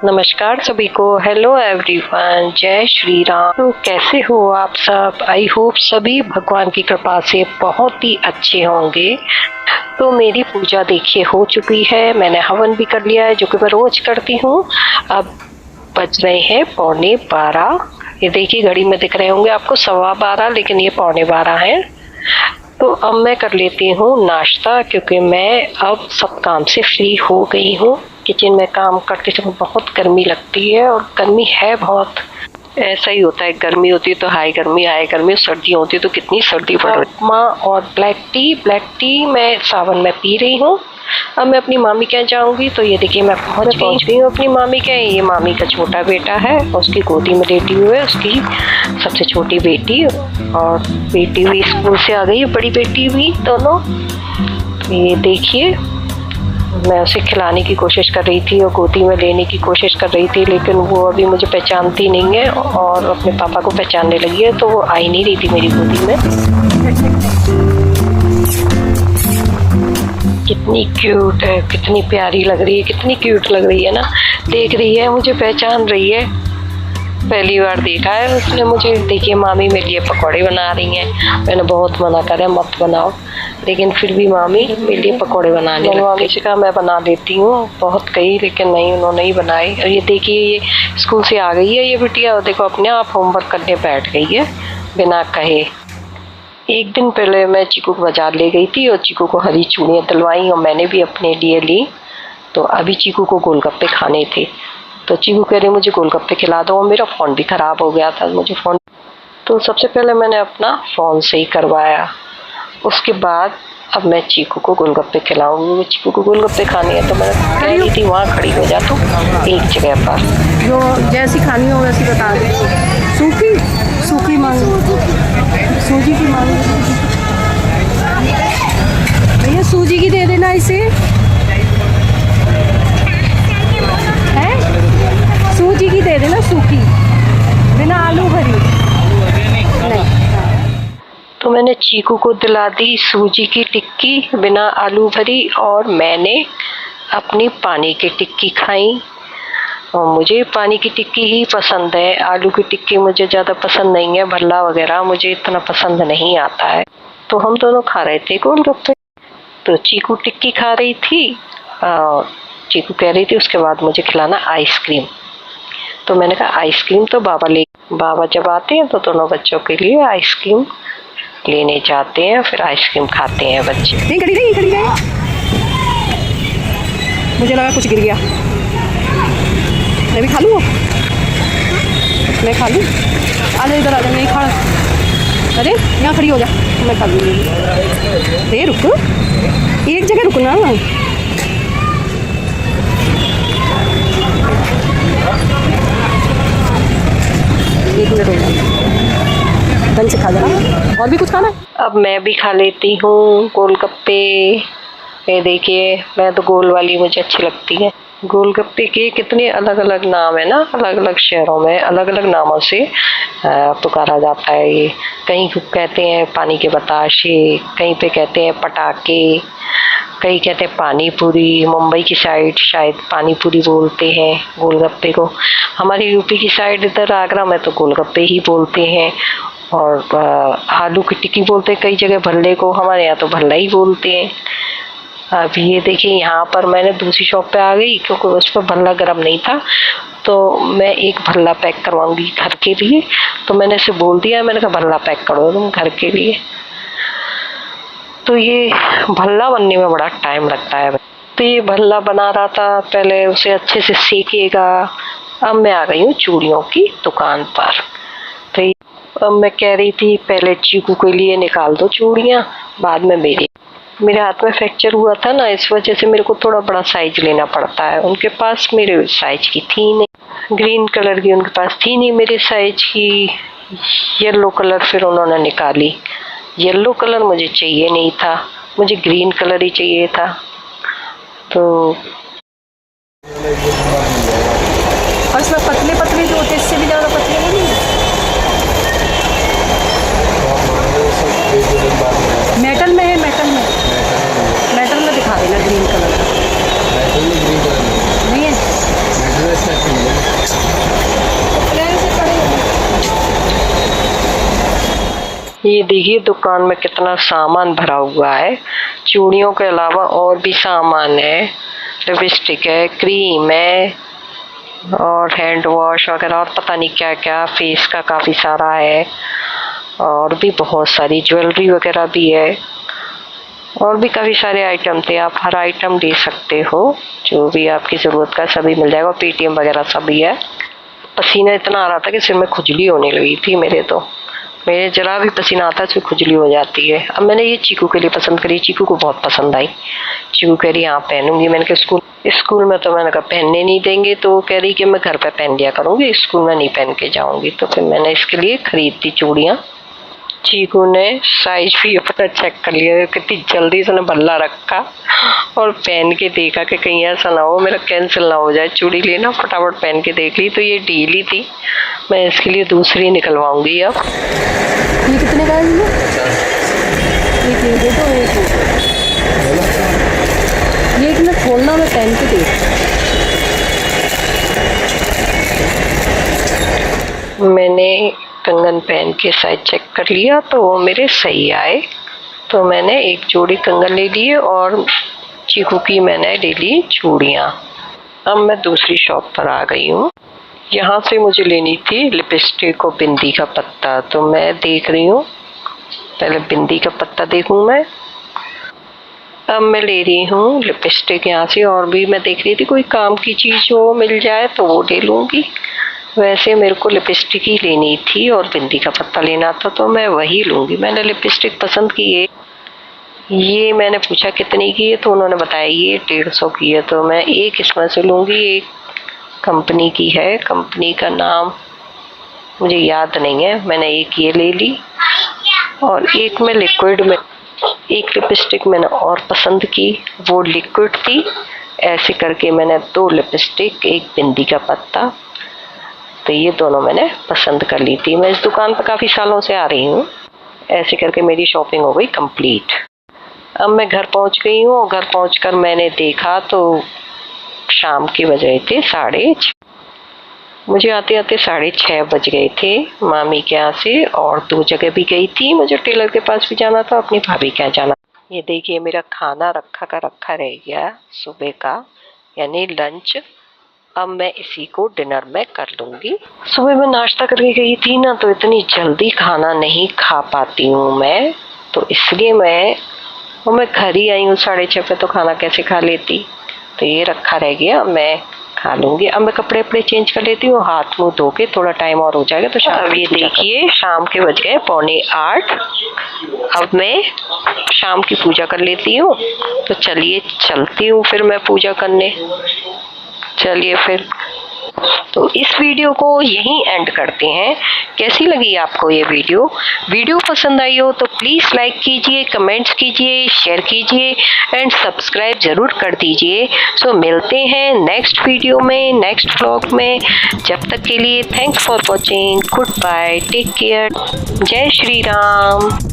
नमस्कार सभी को। हेलो एवरीवन, जय श्री राम। तो कैसे हो आप सब? आई होप सभी भगवान की कृपा से बहुत ही अच्छे होंगे। तो मेरी पूजा देखिए हो चुकी है, मैंने हवन भी कर लिया है जो कि मैं रोज करती हूँ। अब बज रहे हैं 11:15। ये देखिए घड़ी में दिख रहे होंगे आपको 12:15, लेकिन ये 11:15 है। तो अब मैं कर लेती हूँ नाश्ता, क्योंकि मैं अब सब काम से फ्री हो गई हूँ। किचन में काम करते समय बहुत गर्मी लगती है, और गर्मी है बहुत। ऐसा ही होता है, गर्मी होती है तो हाई गर्मी, हाई गर्मी, सर्दी होती है तो कितनी सर्दी पड़ रही है। उपमा और ब्लैक टी मैं सावन में पी रही हूँ। अब मैं अपनी मामी के यहाँ जाऊंगी। तो ये देखिए मैं पहुंच गई हूँ अपनी मामी के। ये मामी का छोटा बेटा है, उसकी गोदी में लेटी हुई है उसकी सबसे छोटी बेटी, और बेटी भी स्कूल से आ गई है, बड़ी बेटी भी दोनों। तो ये देखिए मैं उसे खिलाने की कोशिश कर रही थी और गोदी में लेने की कोशिश कर रही थी, लेकिन वो अभी मुझे पहचानती नहीं है और अपने पापा को पहचानने लगी है, तो वो आ ही नहीं रही थी मेरी गोदी में। कितनी क्यूट है, कितनी प्यारी लग रही है, कितनी क्यूट लग रही है ना। देख रही है, मुझे पहचान रही है, पहली बार देखा है उसने मुझे। देखिए मामी मेरे लिए पकौड़े बना रही हैं। मैंने बहुत मना करा मत बनाओ, लेकिन फिर भी मामी मेरे लिए पकौड़े बनाने लगी। मामी से कहा मैं बना देती हूँ, बहुत कही, लेकिन नहीं, उन्होंने ही बनाई। और ये देखिए ये स्कूल से आ गई है ये बिटिया, देखो अपने आप होमवर्क करने बैठ गई है बिना कहे। एक दिन पहले मैं चीकू को बाजार ले गई थी और चीकू को हरी चूड़ियाँ दिलवाई, और मैंने भी अपने लिए ली। तो अभी चीकू को गोलगप्पे खाने थे, तो चीकू कह रही मुझे गोलगप्पे खिला दो। मेरा फ़ोन भी ख़राब हो गया था, मुझे फ़ोन, तो सबसे पहले मैंने अपना फ़ोन सही करवाया। उसके बाद अब मैं चीकू को गोलगप्पे खिलाऊंगी। चीकू को गोलगप्पे खाने हैं, तो मैं कह रही थी वहाँ खड़ी हो जा तू एक जगह पर, जो जैसी खानी हो वैसी बता दे। सूखी मांग, सूजी की मांग। भैया सूजी की दे देना इसे। है सूजी की दे देना, सूखी, बिना आलू भरी। तो मैंने चीकू को दिला दी सूजी की टिक्की बिना आलू भरी, और मैंने अपनी पानी की टिक्की खाई। और मुझे पानी की टिक्की ही पसंद है, आलू की टिक्की मुझे ज़्यादा पसंद नहीं है, भल्ला वगैरह मुझे इतना पसंद नहीं आता है। तो हम दोनों खा रहे थे गोलगप्पे। तो चीकू टिक्की खा रही थी, चीकू कह रही थी उसके बाद मुझे खिलाना आइसक्रीम। तो मैंने कहा आइसक्रीम तो बाबा जब आते हैं तो दोनों बच्चों के लिए आइसक्रीम लेने जाते हैं, फिर आइसक्रीम खाते हैं बच्चे। नहीं खड़ी रही। मुझे लगा कुछ गिर गया। मैं भी खा लूँ, मैं खा लूँ। आ जा इधर, आ जा, नहीं खा। अरे यहाँ खड़ी हो जा, मैं खा लूँगी। अरे रुक, एक जगह रुकना। एक मिनट हो जाए, ढंग से खा जा। और भी कुछ खाना है? अब मैं भी खा लेती हूँ गोलगप्पे। ये देखिए मैं तो गोल वाली मुझे अच्छी लगती है। गोलगप्पे के कितने अलग अलग नाम है ना, अलग अलग शहरों में अलग अलग नामों से पुकारा जाता है ये। कहीं कहते हैं पानी के बताशे, कहीं पे कहते हैं पटाखे, कहीं कहते हैं पानी पूरी। मुंबई की साइड शायद पानी पूरी बोलते हैं गोलगप्पे को। हमारी यूपी की साइड इधर आगरा में तो गोलगप्पे ही बोलते हैं। और आलू की टिक्की बोलते हैं कई जगह भल्ले को, हमारे यहाँ तो भल्ला ही बोलते हैं। अब ये देखिए यहाँ पर मैंने दूसरी शॉप पे आ गई, क्योंकि उस पर भल्ला गर्म नहीं था, तो मैं एक भल्ला पैक करवाऊंगी घर के लिए। तो मैंने इसे बोल दिया, मैंने कहा भल्ला पैक करो तुम घर के लिए। तो ये भल्ला बनने में बड़ा टाइम लगता है। तो ये भल्ला बना रहा था, पहले उसे अच्छे से सेकेगा। अब मैं आ गई हूँ चूड़ियों की दुकान पर। तो अब मैं कह रही थी पहले चीकू के लिए निकाल दो चूड़ियाँ, बाद में मेरे हाथ में फ्रैक्चर हुआ था ना, इस वजह से मेरे को थोड़ा बड़ा साइज लेना पड़ता है। उनके पास मेरे साइज की थी नहीं, ग्रीन कलर की उनके पास थी नहीं मेरे साइज की। येलो कलर फिर उन्होंने निकाली, येलो कलर मुझे चाहिए नहीं था, मुझे ग्रीन कलर ही चाहिए था। तो और इसमें पतले पतले जो होते हैं, इससे भी ज़्यादा पतले नहीं है। मेटल में है, मेटल में दिखा देना ग्रीन कलर का। नहीं है। ये देखिए दुकान में कितना सामान भरा हुआ है। चूड़ियों के अलावा और भी सामान है, लिपस्टिक है, क्रीम है और हैंड वॉश वगैरह और पता नहीं क्या क्या, फेस का काफ़ी सारा है और भी बहुत सारी ज्वेलरी वगैरह भी है और भी काफ़ी सारे आइटम थे। आप हर आइटम ले सकते हो, जो भी आपकी ज़रूरत का सभी मिल जाएगा। पेटीएम वगैरह सभी है। पसीना इतना आ रहा था कि सिर में खुजली होने लगी थी मेरे जरा भी पसीना आता है तो खुजली हो जाती है। अब मैंने ये चीकू के लिए पसंद करी, चीकू को बहुत पसंद आई। चीकू कह रही यहाँ पहनूंगी। मैंने कहा स्कूल में तो मैंने कहा पहनने नहीं देंगे, तो कह रही कि मैं घर पे पहन लिया करूँगी, स्कूल में नहीं पहन के जाऊँगी। तो फिर मैंने इसके लिए खरीद दी चूड़ियाँ। चीकू ने साइज भी अपना चेक कर लिया, कितनी जल्दी से बल्ला रखा और पहन के देखा कि कहीं ऐसा ना हो मेरा कैंसिल ना हो जाए चूड़ी लेना। फटाफट पहन के देख ली तो ये ढीली थी, मैं इसके लिए दूसरी निकलवाऊंगी। अब ये कितने का है? ये दे दो, ये ना खोलना, मैं पहन के देख। मैंने कंगन पहन के साइज चेक कर लिया तो वो मेरे सही आए, तो मैंने एक जोड़ी कंगन ले लिए और चीकू की मैंने ले ली चूड़ियाँ। अब मैं दूसरी शॉप पर आ गई हूँ। यहाँ से मुझे लेनी थी लिपस्टिक और बिंदी का पत्ता, तो मैं देख रही हूँ, पहले बिंदी का पत्ता देखूँ मैं। अब मैं ले रही हूँ लिपस्टिक यहाँ से, और भी मैं देख रही थी कोई काम की चीज़ हो मिल जाए तो वो ले लूँगी। वैसे मेरे को लिपस्टिक ही लेनी थी और बिंदी का पत्ता लेना था, तो मैं वही लूँगी। मैंने लिपस्टिक पसंद की है, ये मैंने पूछा कितने की है, तो उन्होंने बताया ये 150 की है। तो मैं एक इसमें से लूँगी, एक कंपनी की है, कंपनी का नाम मुझे याद नहीं है। मैंने एक ये ले ली और एक में लिक्विड में, एक लिपस्टिक मैंने और पसंद की, वो लिक्विड थी। ऐसे करके मैंने 2 लिपस्टिक, एक बिंदी का पत्ता, तो ये दोनों मैंने पसंद कर ली थी। मैं इस दुकान पर काफ़ी सालों से आ रही हूँ। ऐसे करके मेरी शॉपिंग हो गई कंप्लीट। अब मैं घर पहुँच गई हूँ और घर पहुँचकर मैंने देखा तो शाम के बज रहे थे 6:30। मुझे आते आते 6:30 बज गए थे मामी के यहाँ से, और 2 जगह भी गई थी। मुझे टेलर के पास भी जाना था, अपनी भाभी के यहाँ जाना। ये देखिए मेरा खाना रखा का रखा रह गया सुबह का, यानी लंच। अब मैं इसी को डिनर में कर लूँगी। सुबह मैं नाश्ता करके गई थी ना, तो इतनी जल्दी खाना नहीं खा पाती हूँ मैं, तो इसलिए मैं घर ही आई हूँ 6:30 पे, तो खाना कैसे खा लेती। तो ये रखा रह गया, मैं खा लूँगी। अब मैं कपड़े चेंज कर लेती हूँ, हाथ मुँह धो के, थोड़ा टाइम और हो जाएगा तो शाम। अब ये देखिए शाम के बज गए 7:45। अब मैं शाम की पूजा कर लेती हूँ, तो चलिए चलती हूँ फिर मैं पूजा करने। चलिए फिर, तो इस वीडियो को यहीं एंड करते हैं। कैसी लगी आपको ये वीडियो पसंद आई हो तो प्लीज़ लाइक कीजिए, कमेंट्स कीजिए, शेयर कीजिए एंड सब्सक्राइब ज़रूर कर दीजिए। सो मिलते हैं नेक्स्ट वीडियो में, नेक्स्ट व्लॉग में। जब तक के लिए thanks for watching, good bye, take care, जय श्री राम।